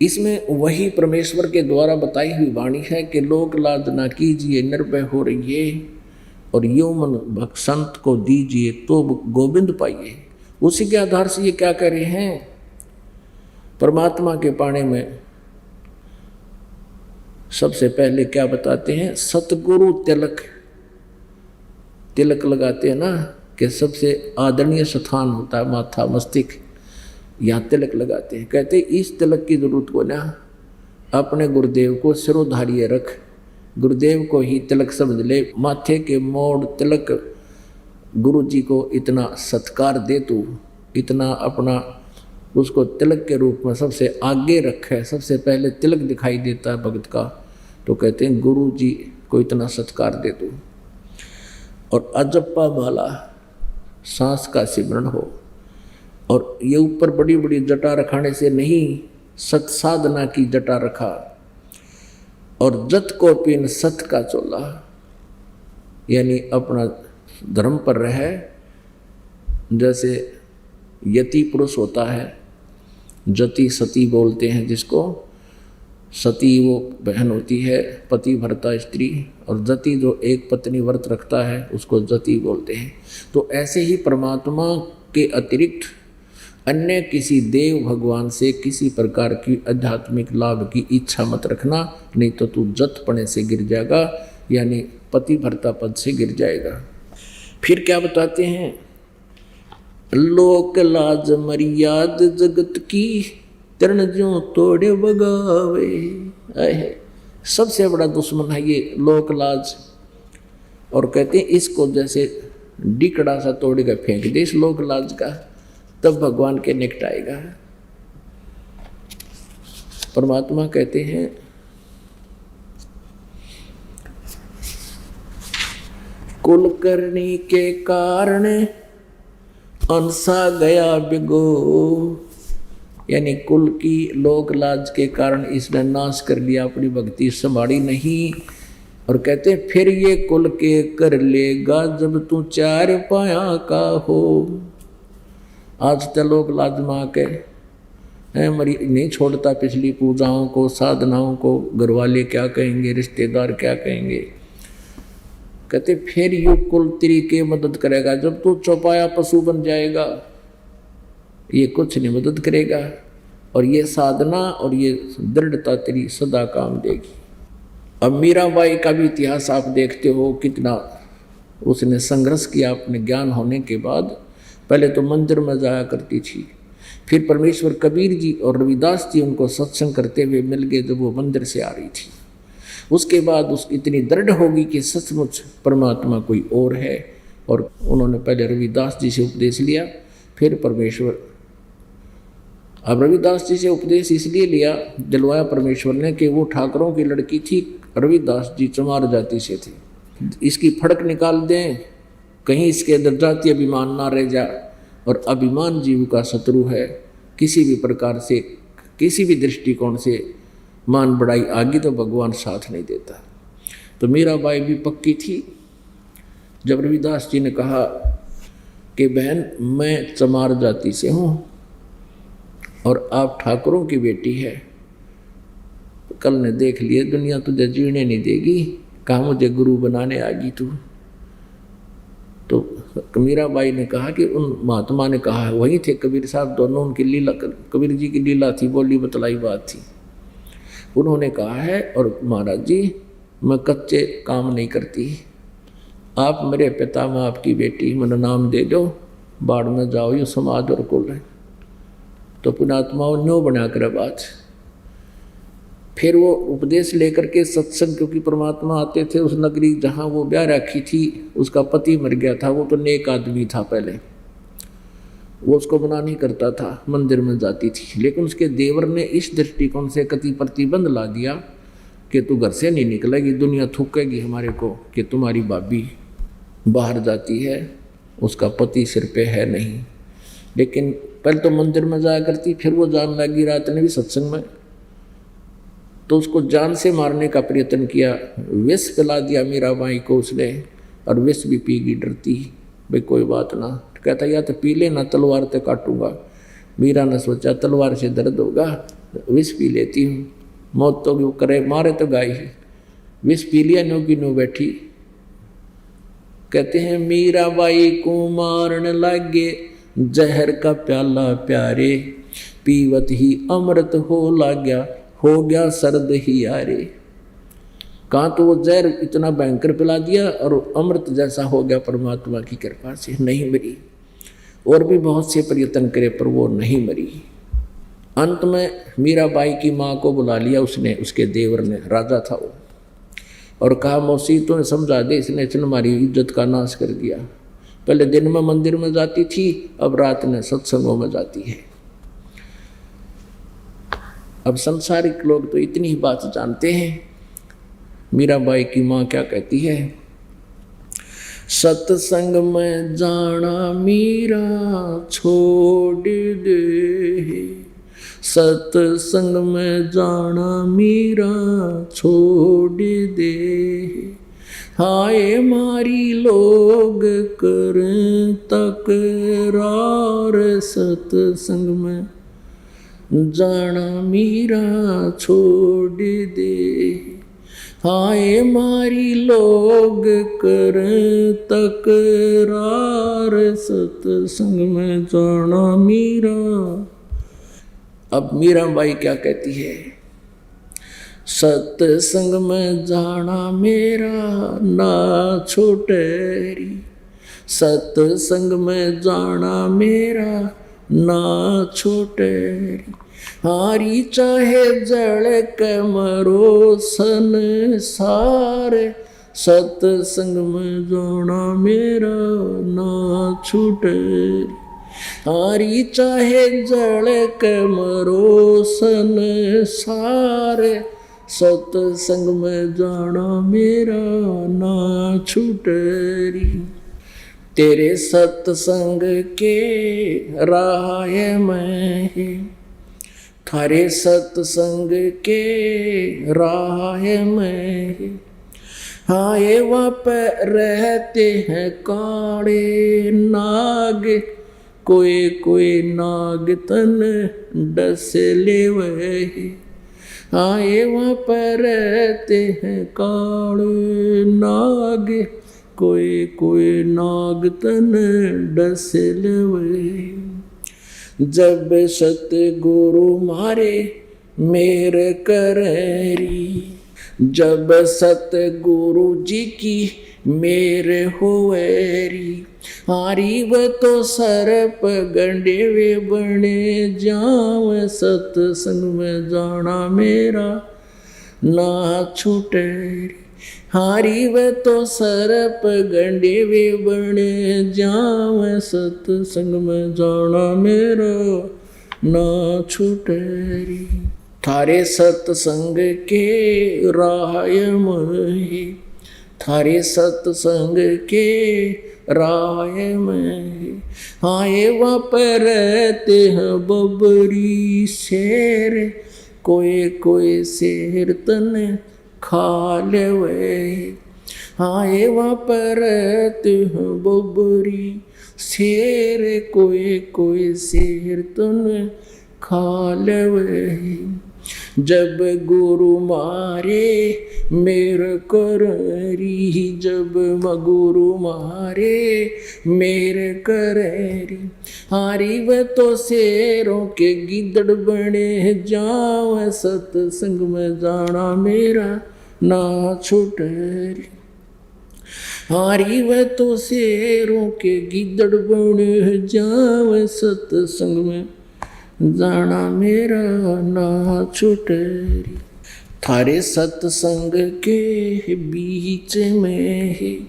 इसमें वही परमेश्वर के द्वारा बताई हुई वाणी है कि लोक लाज ना कीजिए निर्भय हो रहिए और यो मन भक्त संत को दीजिए तो गोविंद पाइए। उसी के आधार से ये क्या कह रहे हैं, परमात्मा के पाने में सबसे पहले क्या बताते हैं, सतगुरु तिलक। तिलक लगाते हैं ना कि सबसे आदरणीय स्थान होता है माथा मस्तिष्क, यहाँ तिलक लगाते हैं। कहते इस तिलक की जरूरत को ना अपने गुरुदेव को सिरोधार्य रख, गुरुदेव को ही तिलक समझ ले। माथे के मोड़ तिलक गुरु जी को इतना सत्कार दे, तू इतना अपना उसको तिलक के रूप में सबसे आगे रखे। सबसे पहले तिलक दिखाई देता है भगत का, तो कहते हैं गुरु जी को इतना सत्कार दे तू। और अजप्पा माला सांस का सिमरण हो। और ये ऊपर बड़ी बड़ी जटा रखाने से नहीं, सत साधना की जटा रखा। और जत को पिन सत का चोला, यानी अपना धर्म पर रहे। जैसे यति पुरुष होता है, जति सती बोलते हैं जिसको, सती वो बहन होती है, पति भरता स्त्री, और जति जो एक पत्नी व्रत रखता है उसको जति बोलते हैं। तो ऐसे ही परमात्मा के अतिरिक्त अन्य किसी देव भगवान से किसी प्रकार की आध्यात्मिक लाभ की इच्छा मत रखना, नहीं तो तू जतपने से गिर जाएगा, यानी पति भरता पद से गिर जाएगा। फिर क्या बताते हैं, लोक लाज मर्याद जगत की तरण ज्यों तोड़े बगावे। सबसे बड़ा दुश्मन है ये लोक लाज। और कहते हैं इसको जैसे डिकड़ा सा तोड़ के फेंक दे इस लोक लाज का, तब भगवान के निकट आएगा। परमात्मा कहते हैं कुल करनी के कारण अंसा गया बिगो, यानी कुल की लोक लाज के कारण इसने नाश कर लिया, अपनी भक्ति संभाली नहीं। और कहते हैं फिर ये कुल के कर लेगा जब तू चार पाया का हो। आज तो लोक लाज माँ के मरी नहीं छोड़ता पिछली पूजाओं को, साधनाओं को। घर वाले क्या कहेंगे, रिश्तेदार क्या कहेंगे। कहते फिर यू कुल तेरी के मदद करेगा जब तू चौपाया पशु बन जाएगा, ये कुछ नहीं मदद करेगा। और ये साधना और ये दृढ़ता तेरी सदा काम देगी। अब मीराबाई का भी इतिहास आप देखते हो, कितना उसने संघर्ष किया अपने ज्ञान होने के बाद। पहले तो मंदिर में जाया करती थी, फिर परमेश्वर कबीर जी और रविदास जी उनको सत्संग करते हुए मिल गए जब वो मंदिर से आ रही थी। उसके बाद उसकी इतनी दृढ़ होगी कि सचमुच परमात्मा कोई और है। और उन्होंने पहले रविदास जी से उपदेश लिया, फिर परमेश्वर। अब रविदास जी से उपदेश इसलिए लिया, दिलवाया परमेश्वर ने कि वो ठाकरों की लड़की थी, रविदास जी चमार जाति से थे। इसकी फड़क निकाल दें, कहीं इसके अंदर जाति अभिमान ना रह जा। और अभिमान जीव का शत्रु है। किसी भी प्रकार से, किसी भी दृष्टिकोण से मान बढ़ाई आगे तो भगवान साथ नहीं देता। तो मीराबाई भी पक्की थी। जब रविदास जी ने कहा कि बहन मैं चमार जाति से हूँ और आप ठाकुरों की बेटी है, कल ने देख लिए दुनिया तुझे जीने नहीं देगी, कहा मुझे गुरु बनाने आ गई तू। तो मीराबाई ने कहा कि उन महात्मा ने कहा, वही थे कबीर साहब दोनों, उनकी लीला, कबीर जी की लीला थी, बोली बतलाई बात थी। उन्होंने कहा है, और महाराज जी मैं कच्चे काम नहीं करती, आप मेरे पिता में आपकी बेटी, मेरा नाम दे दो, बाढ़ में जाओ, ये समाज और कुल है। तो पुण्यात्माओं न्यो बना कर बात। फिर वो उपदेश लेकर के सत्संग, क्योंकि परमात्मा आते थे उस नगरी जहाँ वो ब्याह रखी थी, उसका पति मर गया था। वो तो नेक आदमी था पहले, वो उसको मना नहीं करता था, मंदिर में जाती थी। लेकिन उसके देवर ने इस दृष्टिकोण से कति प्रतिबंध ला दिया कि तू घर से नहीं निकलेगी, दुनिया थूकेगी हमारे को कि तुम्हारी भाभी बाहर जाती है, उसका पति सिर पे है नहीं। लेकिन पहले तो मंदिर में जाया करती, फिर वो जान लगी रात ने भी सत्संग में, तो उसको जान से मारने का प्रयत्न किया। विष पिला दिया मीराबाई को उसने, और विष भी पी गई डरती, भाई कोई बात ना। कहता या तो पी ले ना, तलवार से काटूंगा। मीरा ने सोचा तलवार से दर्द होगा, विष पी लेती हूँ, मौत तो वो करे, मारे तो गाय ही। विष पी लिया, नो की नो बैठी। कहते हैं मीराबाई को मारने लागे, जहर का प्याला प्यारे, पीवत ही अमृत हो लाग्या, हो गया सर्द ही यारे। कहाँ तो वो जहर इतना भयंकर पिला दिया और अमृत जैसा हो गया परमात्मा की कृपा से, नहीं मरी। और भी बहुत से प्रयत्न करे पर वो नहीं मरी। अंत में मीराबाई की माँ को बुला लिया उसने, उसके देवर ने, राजा था वो, और कहा मौसी तो समझा दे, इसने हमारी इज्जत का नाश कर दिया। पहले दिन में मंदिर में जाती थी, अब रात में सत्संगों में जाती है। अब संसारिक लोग तो इतनी ही बात जानते हैं। मीराबाई की माँ क्या कहती है, सत्संग में जाना मीरा छोड़ दे, सत्संग में जाना मीरा छोड़ दे, हाय मारी लोग करें तकरार, सत्संग में जाना मीरा छोड़ दे, हाय मारी लोग करें तकरार, सत्संग में जाना मीरा। अब मीराबाई क्या कहती है, सत्संग में जाना मेरा ना छोटेरी, सत्संग में जाना मेरा ना छोटेरी, हारी चाहे जड़ के मरो संसार, सत्संग में जाना मेरा ना छूटेरी, हारी चाहे जड़ के मरो संसार, सत्संग में जाना मेरा ना छूटरी। तेरे सत्संग के राह में, थारे सत्संग के राह में, आए वहाँ पर रहते हैं काड़े नाग, कोई कोई नाग तन डस ले वही। आए वहाँ पर रहते हैं काड़े नाग, कोई कोई नाग तन डस ले वही। जब सतगुरु मारे मेरे करेरी, जब सतगुरु जी की मेरे होवेरी, हारी व तो सरप गंडे वे बने जाव, सत्संग में जाना मेरा ना छूटेरी। हारी व तो सरप गंडे वे बने जाव, सत्संग में जाना मेरा ना छूटेरी। थारे सत्संग के राह में, थारे सत्संग के राह में, आए वहाँ पर रहते हैं बबरी शेर, कोई कोई शेर तन खा ले वे। आए वहाँ पर रहते हैं बबरी शेर, कोई कोई शेर तन खा ले वे। जब गुरु मारे मेरे करेरी, जब गुरु मारे मेरे करेरी, हारी व तो शेरों के गिदड़ बने जाओ, सत्संग में जाना मेरा ना छूटेरी। हारी व तो शेरों के गिदड़ बने जाओ, सत्संग में जाना मेरा ना छूटेरी। थारे सत्संग के बीच में,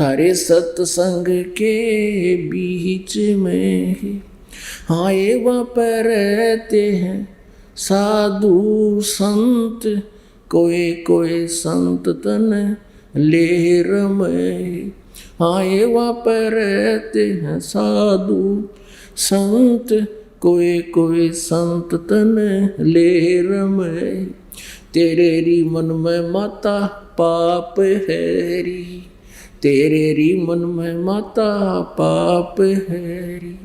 थारे सत्संग के बीच में, आए वहाँ पर रहते हैं साधु संत, कोई कोई संत तन ले रमे। आए वहाँ पर रहते हैं साधु संत, कोई कोई संत तन ले रमे। तेरे री मन में माता पाप हैरी, तेरे री मन में माता पाप हैरी।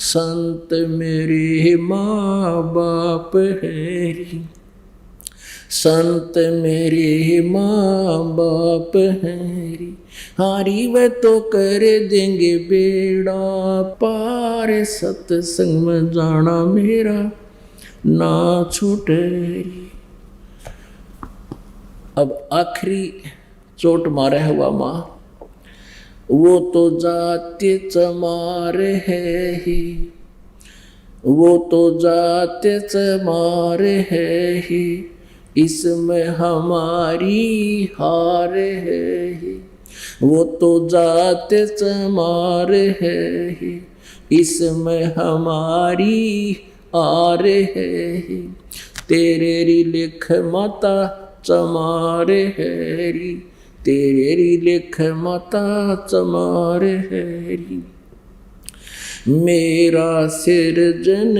संत मेरे माँ बाप हैरी, संत मेरे माँ बाप हैरी। हारी वे तो कर देंगे बेड़ा पार, सत्संग में जाना मेरा ना छूटेरी। अब आखिरी चोट मारे हुआ माँ, वो तो जाते चमार है ही, वो तो जाते चमार है ही, इसमें हमारी हार है ही। वो तो जाते चमार है ही, इसमें हमारी आर है ही। तेरे री लिख माता चमार हैरी, तेरे री लिख माता चमार हैरी। मेरा सिरजन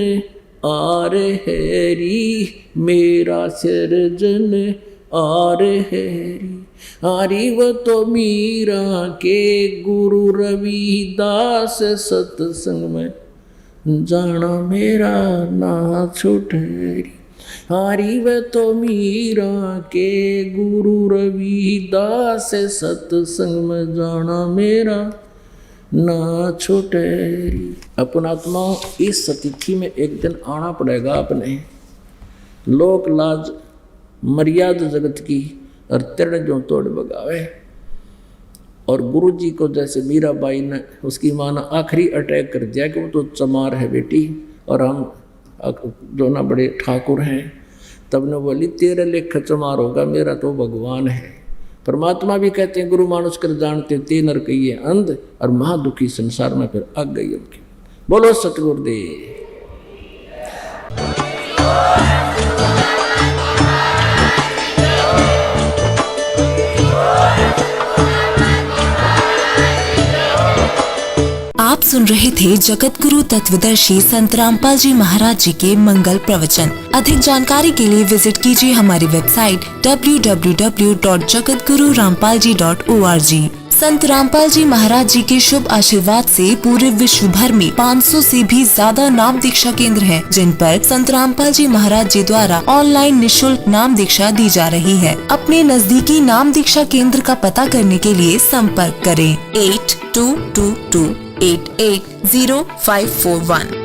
आर हैरी, मेरा सिरजन आर हैरी। हारी वो तो मीरा के गुरु रविदास, सत्संग में जाना मेरा ना छूटेरी। हारी व तो मीरा के गुरु रविदास, सत्संग में जाना मेरा ना छूटेरी। अपन आत्मा इस तिथि में एक दिन आना पड़ेगा अपने। लोक लाज मर्यादा जगत की और तिरण जो तोड़ बगावे। और गुरु जी को जैसे मीराबाई ने उसकी माँ ने आखिरी अटैक कर दिया कि वो तो चमार है बेटी और हम जो ना बड़े ठाकुर हैं, तब ने बोली तेरे लेख चमार होगा, मेरा तो भगवान है। परमात्मा भी कहते हैं गुरु मानुष कर जानते ते नर कहिए अंध, और महादुखी संसार में फिर आग गई उनकी। बोलो सतगुरुदेव। सुन रहे थे जगत गुरु तत्वदर्शी संत रामपाल जी महाराज जी के मंगल प्रवचन। अधिक जानकारी के लिए विजिट कीजिए हमारी वेबसाइट www.jagatgururampalji.org। संत रामपाल जी महाराज जी के शुभ आशीर्वाद से पूरे विश्व भर में 500 से भी ज्यादा नाम दीक्षा केंद्र हैं, जिन पर संत रामपाल जी महाराज जी द्वारा ऑनलाइन निशुल्क नाम दीक्षा दी जा रही है। अपने नजदीकी नाम दीक्षा केंद्र का पता करने के लिए संपर्क करें 8222880541।